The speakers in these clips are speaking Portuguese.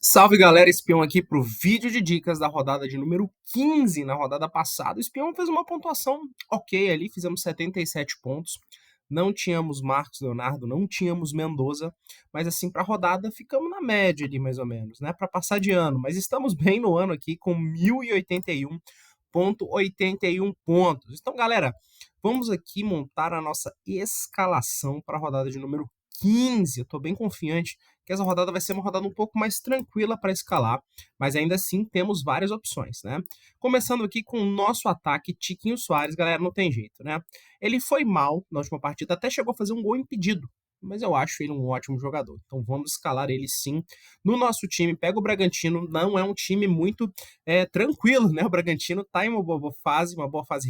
Salve galera, Espião aqui pro vídeo de dicas da rodada de número 15. Na rodada passada, o Espião fez uma pontuação ok ali, fizemos 77 pontos. Não tínhamos Marcos Leonardo, não tínhamos Mendoza, mas assim, pra rodada ficamos na média ali mais ou menos, né? Pra passar de ano, mas estamos bem no ano aqui com 1081,81 pontos. Então galera, vamos aqui montar a nossa escalação para a rodada de número 15. Eu tô bem confiante que essa rodada vai ser uma rodada um pouco mais tranquila para escalar, mas ainda assim temos várias opções, né? Começando aqui com o nosso ataque, Tiquinho Soares, galera, não tem jeito, né? Ele foi mal na última partida, até chegou a fazer um gol impedido, mas eu acho ele um ótimo jogador, então vamos escalar ele sim. No nosso time, pega o Bragantino, não é um time muito tranquilo, né? O Bragantino tá em uma boa fase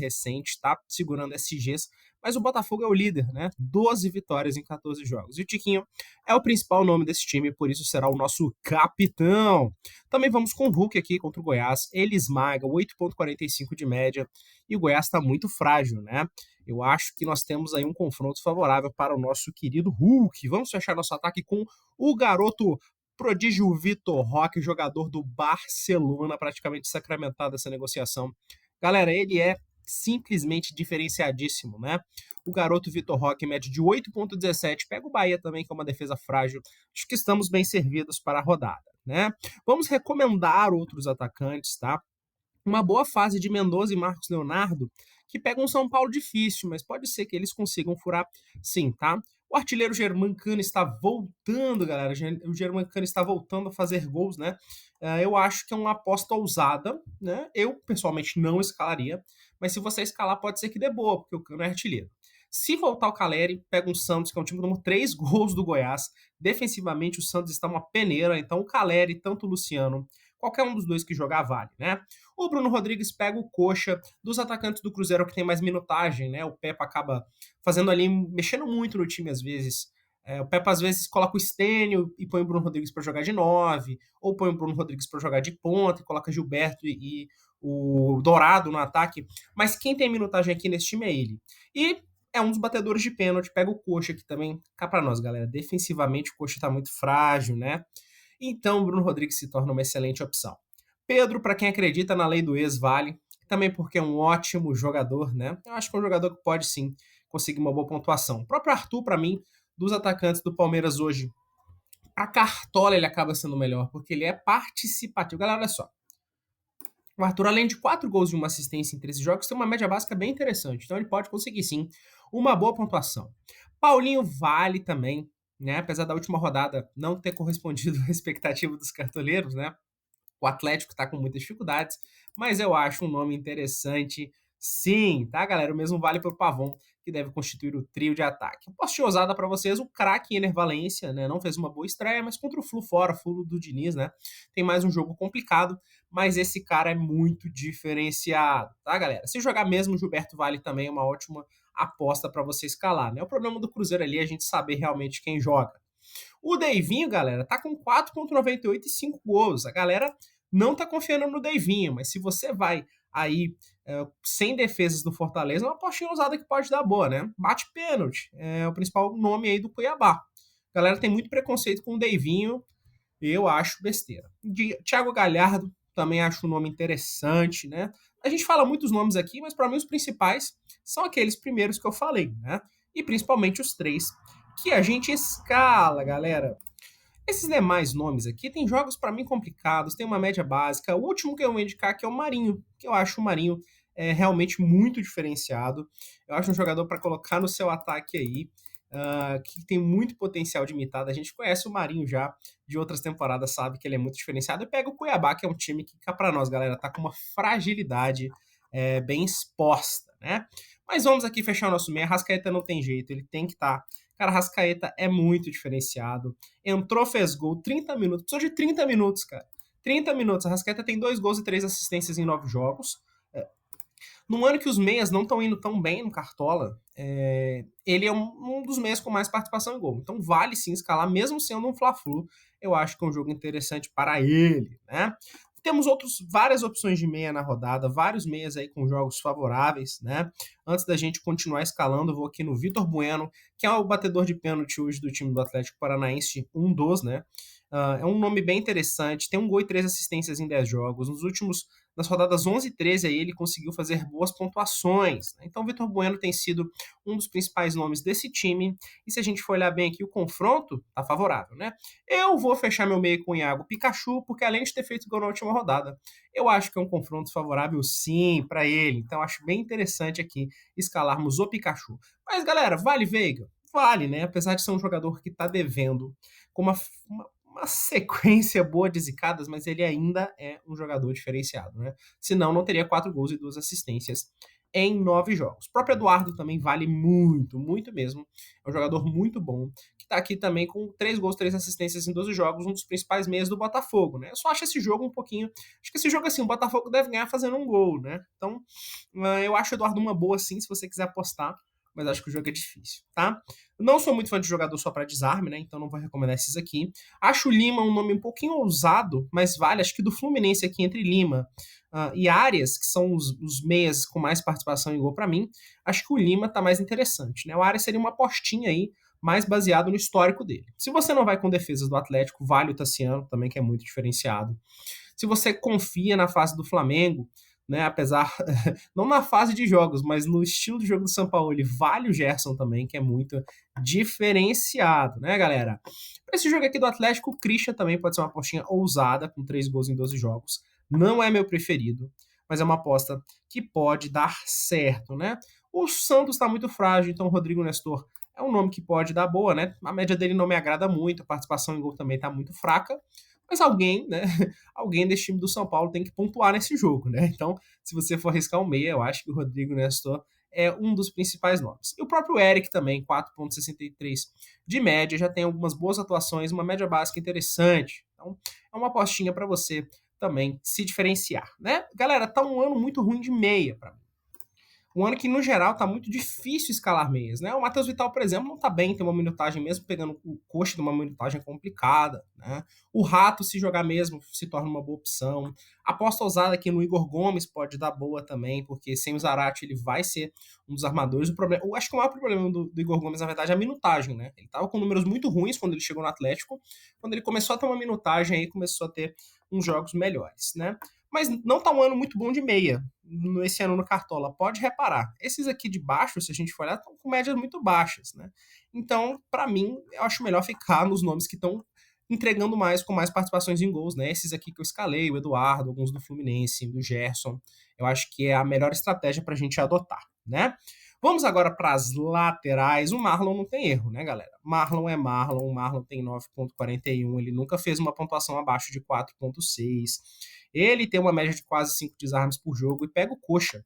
recente, tá segurando SGs, mas o Botafogo é o líder, né? 12 vitórias em 14 jogos. E o Tiquinho é o principal nome desse time, por isso será o nosso capitão. Também vamos com o Hulk aqui contra o Goiás. Ele esmaga 8,45 de média e o Goiás está muito frágil, né? Eu acho que nós temos aí um confronto favorável para o nosso querido Hulk. Vamos fechar nosso ataque com o garoto prodígio Vitor Roque, jogador do Barcelona, praticamente sacramentado essa negociação. Galera, ele é simplesmente diferenciadíssimo, né? O garoto Vitor Roque, média de 8,17. Pega o Bahia também, que é uma defesa frágil. Acho que estamos bem servidos para a rodada, né? Vamos recomendar outros atacantes, tá? Uma boa fase de Mendoza e Marcos Leonardo, que pega um São Paulo difícil, mas pode ser que eles consigam furar sim, tá? O artilheiro Germancano está voltando, galera. O Germancano está voltando a fazer gols, né? Eu acho que é uma aposta ousada, né? Eu, pessoalmente, não escalaria, mas se você escalar, pode ser que dê boa, porque o Cano é artilheiro. Se voltar o Caleri, pega um Santos, que é um time que tomou 3 gols do Goiás. Defensivamente, o Santos está uma peneira, então o Caleri, tanto o Luciano, qualquer um dos dois que jogar vale, né? O Bruno Rodrigues pega o Coxa, dos atacantes do Cruzeiro que tem mais minutagem, né? O Pepa acaba fazendo ali, mexendo muito no time às vezes. O Pepa às vezes coloca o Stênio e põe o Bruno Rodrigues para jogar de 9, ou põe o Bruno Rodrigues para jogar de ponta, e coloca Gilberto e o Dourado no ataque. Mas quem tem minutagem aqui nesse time é ele. E é um dos batedores de pênalti, pega o Coxa aqui também. Cá para nós, galera. Defensivamente o Coxa tá muito frágil, né? Então o Bruno Rodrigues se torna uma excelente opção. Pedro, para quem acredita na lei do ex, vale. Também porque é um ótimo jogador, né? Eu acho que é um jogador que pode sim conseguir uma boa pontuação. O próprio Arthur, para mim, dos atacantes do Palmeiras hoje, a cartola ele acaba sendo melhor, porque ele é participativo. Galera, olha só. O Arthur, além de 4 gols e uma assistência em 13 jogos, tem uma média básica bem interessante. Então ele pode conseguir sim uma boa pontuação. Paulinho vale também, né? Apesar da última rodada não ter correspondido à expectativa dos cartoleiros, né? O Atlético está com muitas dificuldades, mas eu acho um nome interessante, sim, tá, galera? O mesmo vale para o Pavon, que deve constituir o trio de ataque. Posso te ousada para vocês, o craque Ener Valência, né? Não fez uma boa estreia, mas contra o Flu fora, Flu do Diniz, né? Tem mais um jogo complicado, mas esse cara é muito diferenciado, tá, galera? Se jogar mesmo, o Gilberto Vale também é uma ótima aposta para você escalar, né? O problema do Cruzeiro ali é a gente saber realmente quem joga. O Deivinho, galera, tá com 4,98 e 5 gols. A galera não tá confiando no Deivinho, mas se você vai aí sem defesas do Fortaleza, é uma apostinha ousada que pode dar boa, né? Bate pênalti, é o principal nome aí do Cuiabá. A galera tem muito preconceito com o Deivinho, eu acho besteira. Thiago Galhardo, também acho um nome interessante, né? A gente fala muitos nomes aqui, mas para mim os principais são aqueles primeiros que eu falei, né? E principalmente os três que a gente escala, galera. Esses demais nomes aqui tem jogos para mim complicados, tem uma média básica. O último que eu vou indicar que é o Marinho, que eu acho o Marinho realmente muito diferenciado. Eu acho um jogador para colocar no seu ataque aí, que tem muito potencial de imitada. A gente conhece o Marinho já de outras temporadas, sabe que ele é muito diferenciado. E pega o Cuiabá, que é um time que cá para nós, galera, tá com uma fragilidade bem exposta, né? Mas vamos aqui fechar o nosso meio. A Arrascaeta não tem jeito, ele tem que estar. Cara, a Arrascaeta é muito diferenciado. Entrou, fez gol, 30 minutos. Precisou de 30 minutos, cara. 30 minutos. A Arrascaeta tem 2 gols e 3 assistências em 9 jogos. Num ano que os meias não estão indo tão bem no Cartola, ele é um dos meias com mais participação em gol. Então vale sim escalar, mesmo sendo um Fla-Flu. Eu acho que é um jogo interessante para ele, né? Temos várias opções de meia na rodada, vários meias aí com jogos favoráveis, né? Antes da gente continuar escalando, eu vou aqui no Vitor Bueno, que é o batedor de pênalti hoje do time do Atlético Paranaense, um dos, né? É um nome bem interessante, tem 1 gol e 3 assistências em 10 jogos. Nas rodadas 11 e 13 aí, ele conseguiu fazer boas pontuações, né? Então o Vitor Bueno tem sido um dos principais nomes desse time. E se a gente for olhar bem aqui, o confronto tá favorável, né? Eu vou fechar meu meio com o Iago Pikachu, porque além de ter feito gol na última rodada, eu acho que é um confronto favorável sim para ele. Então acho bem interessante aqui escalarmos o Pikachu. Mas galera, vale Veiga? Vale, né? Apesar de ser um jogador que tá devendo com uma sequência boa de zicadas, mas ele ainda é um jogador diferenciado, né? Senão não teria 4 gols e 2 assistências em 9 jogos. O próprio Eduardo também vale muito, muito mesmo. É um jogador muito bom, que tá aqui também com 3 gols, 3 assistências em 12 jogos, um dos principais meias do Botafogo, né? Eu só acho esse jogo um pouquinho... Acho que esse jogo, assim, o Botafogo deve ganhar fazendo um gol, né? Então, eu acho o Eduardo uma boa, sim, se você quiser apostar, mas acho que o jogo é difícil, tá? Não sou muito fã de jogador só para desarme, né? Então não vou recomendar esses aqui. Acho o Lima um nome um pouquinho ousado, mas vale, acho que do Fluminense aqui entre Lima e Arias, que são os meias com mais participação em gol para mim, acho que o Lima tá mais interessante, né? O Arias seria uma apostinha aí, mais baseado no histórico dele. Se você não vai com defesas do Atlético, vale o Tassiano, também que é muito diferenciado. Se você confia na fase do Flamengo, né, apesar, não na fase de jogos, mas no estilo de jogo do São Paulo, ele vale o Gerson também, que é muito diferenciado, né, galera? Para esse jogo aqui do Atlético, o Christian também pode ser uma apostinha ousada, com 3 gols em 12 jogos. Não é meu preferido, mas é uma aposta que pode dar certo, né? O Santos está muito frágil, então o Rodrigo Nestor é um nome que pode dar boa, né? A média dele não me agrada muito, a participação em gol também está muito fraca, mas alguém, né? Alguém desse time do São Paulo tem que pontuar nesse jogo, né? Então, se você for arriscar um meia, eu acho que o Rodrigo Nestor é um dos principais nomes. E o próprio Eric também, 4,63 de média, já tem algumas boas atuações, uma média básica interessante. Então, é uma apostinha para você também se diferenciar, né? Galera, tá um ano muito ruim de meia para mim. Um ano que, no geral, tá muito difícil escalar meias, né? O Matheus Vital, por exemplo, não tá bem, tem uma minutagem mesmo, pegando o coxa de uma minutagem complicada, né? O Rato, se jogar mesmo, se torna uma boa opção. A aposta ousada aqui no Igor Gomes pode dar boa também, porque sem o Zarate ele vai ser um dos armadores. O problema, eu acho que o maior problema do Igor Gomes, na verdade, é a minutagem, né? Ele tava com números muito ruins quando ele chegou no Atlético. Quando ele começou a ter uma minutagem aí, começou a ter uns jogos melhores, né? Mas não tá um ano muito bom de meia nesse ano no Cartola. Pode reparar. Esses aqui de baixo, se a gente for olhar, estão com médias muito baixas, né? Então, para mim, eu acho melhor ficar nos nomes que estão entregando mais, com mais participações em gols, né? Esses aqui que eu escalei, o Eduardo, alguns do Fluminense, do Gerson. Eu acho que é a melhor estratégia para a gente adotar, né? Vamos agora para as laterais. O Marlon não tem erro, né, galera? Marlon é Marlon. O Marlon tem 9,41. Ele nunca fez uma pontuação abaixo de 4,6. Ele tem uma média de quase 5 desarmes por jogo e pega o coxa.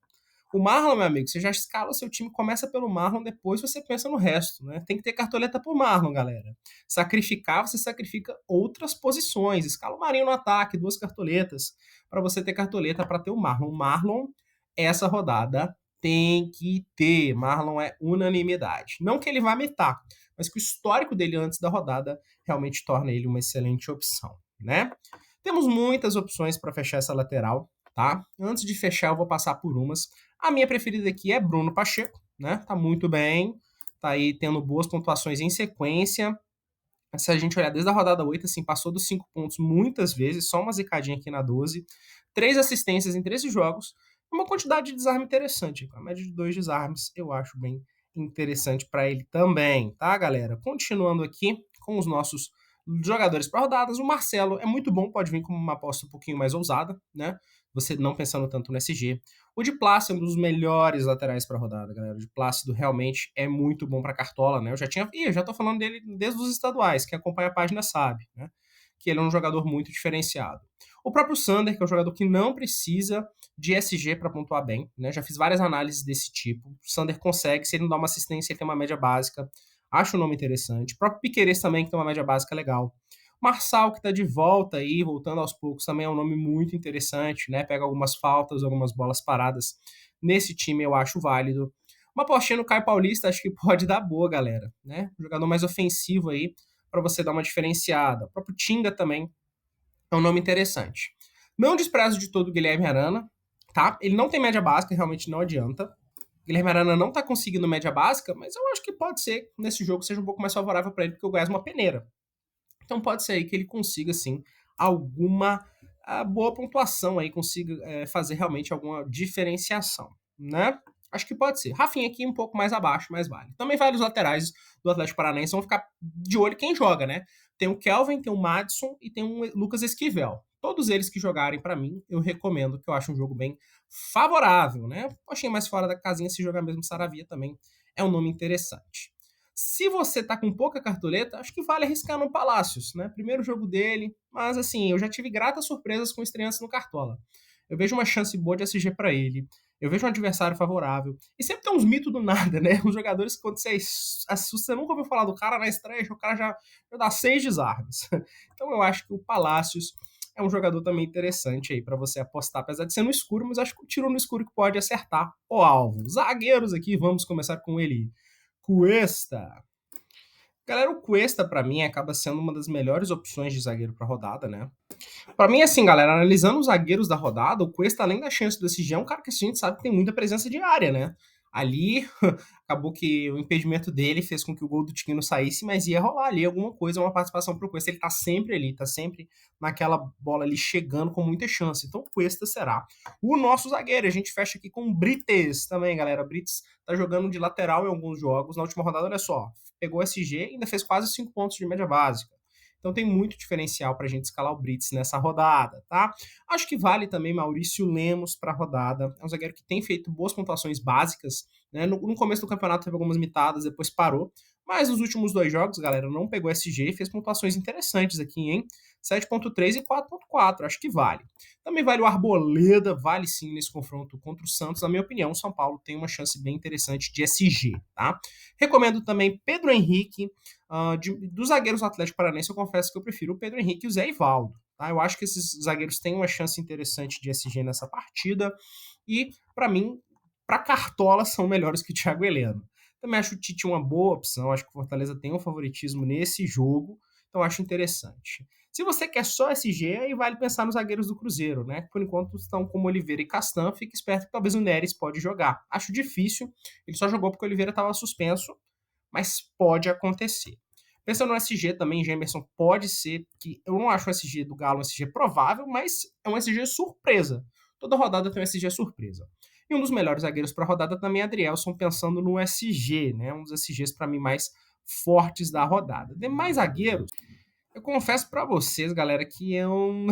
O Marlon, meu amigo, você já escala o seu time, começa pelo Marlon, depois você pensa no resto, né? Tem que ter cartoleta pro Marlon, galera. Sacrificar, você sacrifica outras posições. Escala o Marinho no ataque, 2 cartoletas, para você ter cartoleta para ter o Marlon. O Marlon, essa rodada, tem que ter. Marlon é unanimidade. Não que ele vá metar, mas que o histórico dele antes da rodada realmente torna ele uma excelente opção, né? Temos muitas opções para fechar essa lateral, tá? Antes de fechar, eu vou passar por umas. A minha preferida aqui é Bruno Pacheco, né? Tá muito bem, tá aí tendo boas pontuações em sequência. Se a gente olhar desde a rodada 8, assim, passou dos 5 pontos muitas vezes, só uma zicadinha aqui na 12. 3 assistências em 13 jogos, uma quantidade de desarme interessante. A média de 2 desarmes eu acho bem interessante para ele também, tá, galera? Continuando aqui com os nossos jogadores para rodadas, o Marcelo é muito bom, pode vir como uma aposta um pouquinho mais ousada, né? Você não pensando tanto no SG. O de Plácido é um dos melhores laterais para rodada, galera. O de Plácido realmente é muito bom para cartola, né? Eu já tô falando dele desde os estaduais, quem acompanha a página sabe, né? Que ele é um jogador muito diferenciado. O próprio Sander, que é um jogador que não precisa de SG para pontuar bem, né? Já fiz várias análises desse tipo. O Sander consegue, se ele não dá uma assistência, ele tem uma média básica. Acho o nome interessante. O próprio Piquerez também, que tem uma média básica legal. Marçal, que está de volta aí, voltando aos poucos, também é um nome muito interessante, né? Pega algumas faltas, algumas bolas paradas. Nesse time eu acho válido. Uma apostinha no Caio Paulista, acho que pode dar boa, galera, né? Um jogador mais ofensivo aí, para você dar uma diferenciada. O próprio Tinga também é um nome interessante. Não desprezo de todo o Guilherme Arana, tá? Ele não tem média básica, realmente não adianta. Guilherme Arana não tá conseguindo média básica, mas eu acho que pode ser nesse jogo seja um pouco mais favorável para ele, porque o Goiás é uma peneira. Então pode ser aí que ele consiga, sim, alguma boa pontuação aí, consiga fazer realmente alguma diferenciação, né? Acho que pode ser. Rafinha aqui um pouco mais abaixo, mas vale. Também vale os laterais do Atlético Paranaense, vão ficar de olho quem joga, né? Tem o Kelvin, tem o Madison e tem o Lucas Esquivel. Todos eles que jogarem para mim, eu recomendo, que eu acho um jogo bem favorável, né? Achei mais fora da casinha se jogar mesmo Saravia também é um nome interessante. Se você tá com pouca cartoleta, acho que vale arriscar no Palácios, né? Primeiro jogo dele, mas assim, eu já tive gratas surpresas com estreantes no Cartola. Eu vejo uma chance boa de SG para ele. Eu vejo um adversário favorável. E sempre tem uns mitos do nada, né? Uns jogadores que quando você assusta, você nunca ouviu falar do cara na estreia, o cara já dá 6 desarmes. Então eu acho que o Palácios é um jogador também interessante aí para você apostar, apesar de ser no escuro, mas acho que o tiro no escuro que pode acertar o alvo. Zagueiros aqui, vamos começar com ele. Cuesta. Galera, o Cuesta, pra mim, acaba sendo uma das melhores opções de zagueiro pra rodada, né? Pra mim, assim, galera, analisando os zagueiros da rodada, o Cuesta, além da chance do SG, é um cara que a gente sabe que tem muita presença de área, né? Ali, acabou que o impedimento dele fez com que o gol do Tiquinho não saísse, mas ia rolar ali alguma coisa, uma participação pro Cuesta. Ele tá sempre ali, tá sempre naquela bola ali chegando com muita chance. Então, o Cuesta será o nosso zagueiro. A gente fecha aqui com o Brites também, galera. O Brites tá jogando de lateral em alguns jogos. Na última rodada, olha só, pegou SG e ainda fez quase 5 pontos de média básica. Então tem muito diferencial para a gente escalar o Brits nessa rodada, tá? Acho que vale também Maurício Lemos para a rodada. É um zagueiro que tem feito boas pontuações básicas, né? No começo do campeonato teve algumas mitadas, depois parou. Mas nos últimos 2 jogos, galera, não pegou SG e fez pontuações interessantes aqui, hein? 7.3 e 4.4, acho que vale. Também vale o Arboleda, vale sim nesse confronto contra o Santos. Na minha opinião, o São Paulo tem uma chance bem interessante de SG, tá? Recomendo também Pedro Henrique. Dos zagueiros do Atlético Paranaense, eu confesso que eu prefiro o Pedro Henrique e o Zé Ivaldo. Tá? Eu acho que esses zagueiros têm uma chance interessante de SG nessa partida. E, para mim, para Cartola, são melhores que o Thiago Heleno. Também acho o Tite uma boa opção. Acho que o Fortaleza tem um favoritismo nesse jogo. Então, acho interessante. Se você quer só SG, aí vale pensar nos zagueiros do Cruzeiro, né? Por enquanto estão como Oliveira e Castan. Fique esperto que talvez o Neres pode jogar. Acho difícil. Ele só jogou porque o Oliveira estava suspenso, mas pode acontecer. Pensando no SG também, Gemerson pode ser que eu não acho o SG do Galo um SG provável, mas é um SG surpresa. Toda rodada tem um SG surpresa. E um dos melhores zagueiros para a rodada também é Adrielson, pensando no SG, né? Um dos SGs para mim mais fortes da rodada. Demais zagueiros, eu confesso para vocês, galera, que eu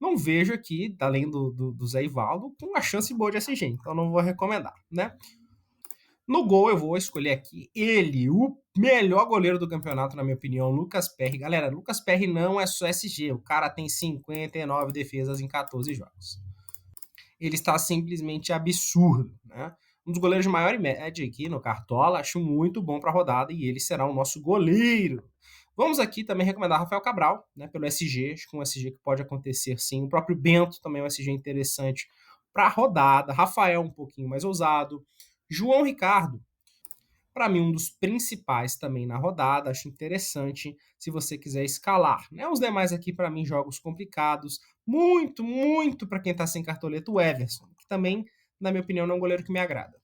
não vejo aqui, além do Zé Ivaldo, uma chance boa de SG, então não vou recomendar, né? No gol, eu vou escolher aqui ele, o melhor goleiro do campeonato, na minha opinião, Lucas Perry. Galera, Lucas Perry não é só SG, o cara tem 59 defesas em 14 jogos. Ele está simplesmente absurdo, né? Um dos goleiros de maior média aqui no Cartola, acho muito bom para a rodada e ele será o nosso goleiro. Vamos aqui também recomendar Rafael Cabral, né, pelo SG, acho que um SG que pode acontecer sim. O próprio Bento também é um SG interessante para a rodada. Rafael um pouquinho mais ousado. João Ricardo, para mim, um dos principais também na rodada. Acho interessante se você quiser escalar. Né? Os demais aqui, para mim, jogos complicados. Muito, muito para quem está sem cartoleta, o Everson, que também, na minha opinião, não é um goleiro que me agrada.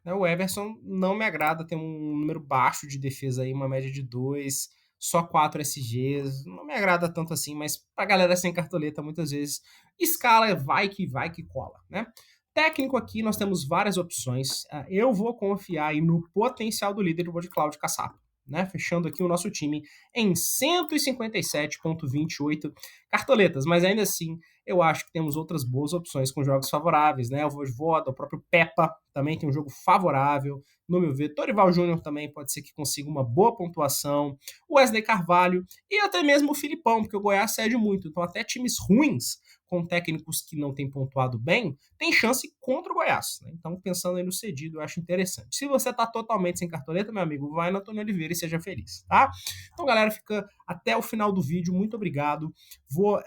Né? O Everson não me agrada, tem um número baixo de defesa aí, uma média de 2, só 4 SGs. Não me agrada tanto assim, mas para galera sem cartoleta, muitas vezes, escala, vai que cola, né? Técnico aqui, nós temos várias opções. Eu vou confiar aí no potencial do líder do Cláudio Caçapa. Né? Fechando aqui o nosso time em 157,28 cartoletas, mas ainda assim eu acho que temos outras boas opções com jogos favoráveis, né? O Vojvoda, o próprio Peppa também tem um jogo favorável, no meu ver. Dorival Júnior também pode ser que consiga uma boa pontuação. O Wesley Carvalho e até mesmo o Filipão, porque o Goiás cede muito. Então até times ruins com técnicos que não têm pontuado bem, tem chance contra o Goiás. Né? Então, pensando aí no cedido, eu acho interessante. Se você está totalmente sem cartoleta, meu amigo, vai no Antônio Oliveira e seja feliz, tá? Então, galera, fica até o final do vídeo. Muito obrigado. Vou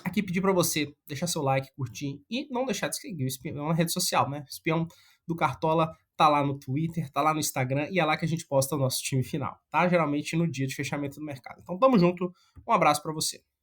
aqui pedir para você deixar seu like, curtir e não deixar de seguir o Espião na rede social, né? O Espião do Cartola tá lá no Twitter, tá lá no Instagram e é lá que a gente posta o nosso time final, tá? Geralmente no dia de fechamento do mercado. Então, tamo junto. Um abraço para você.